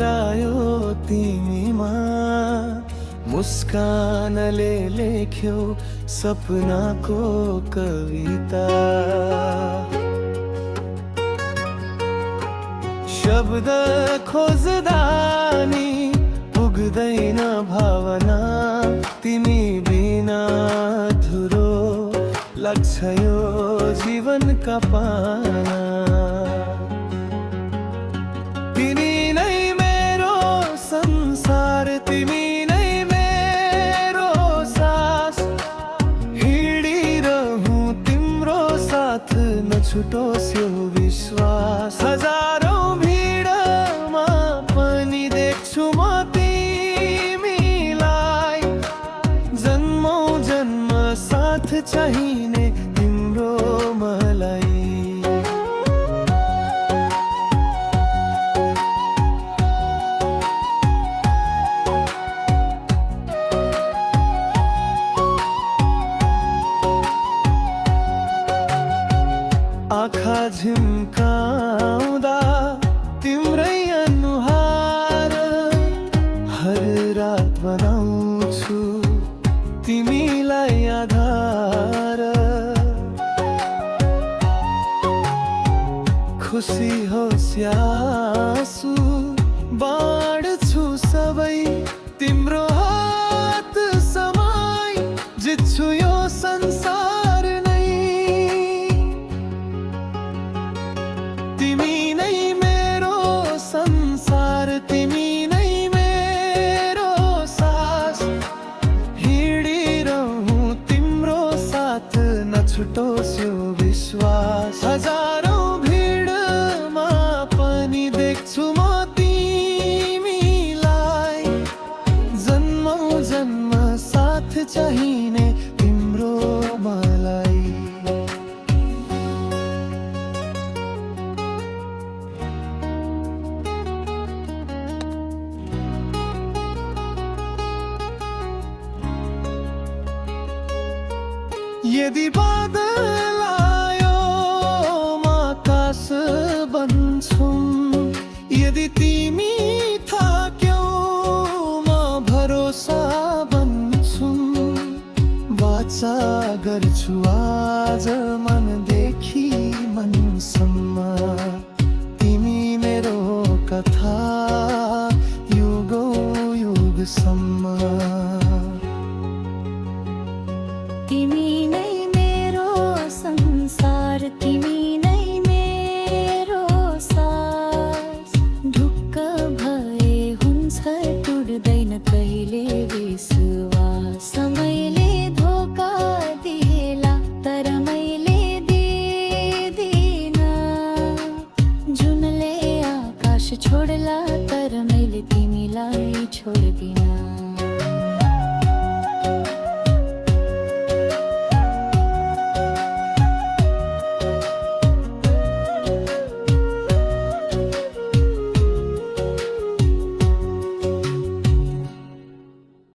हरायो तिमीमा, मुस्कानले लेख्यो सपनाको कविता। शब्द खोज्दा नि पुग्दैन भावना, तिमी बिना अधुरो लाग्छ यो जीवनका पाना। तिमी नै मेरो संसार, तिमी नै मेरो सास, हिँडिरहूँ तिम्रो साथ, नछुटोस् यो विश्वास। हजारौं भिडमा पनि देख्छु म तिमीलाई, जन्मौं जन्म साथ चाहिने तिम्रो मलाई। आँखा झिम्काउँदा तिम्रै अनुहार, हर रात बनाउँछु तिमीलाई आधार। खुसी होस् या आँसु बाँड्छु सबै, तिम्रो हात समाई जित्छु यो संसार नै। तिमी नै मेरो संसार, तिमी नै मेरो सास, हिँडिरहूँ तिम्रो साथ, नछुटोस् यो विश्वास। हजारौं भिडमा पनि देख्छु म तिमीलाई, जन्मौं जन्म साथ चाहिने तिम्रो मलाई। यदि बादल आयो म आकाश बन्छौं, यदि तिमी थाक्यौ म भरोसा बन्छौं। वाचा गर्छु आज मनदेखि मनसम्म, तिमी मेरो कथा युगौं युगसम्म। तिमी नै मेरो संसार, तिमी नै मेरो सास, ढुक्क भए हुन्छ टुट्दैन कहिले विश्वास। समयले धोका दिएला तर मैले दिदिन, जुनले आकाश छोड्ला तर मैले तिमीलाई छोड्दिन।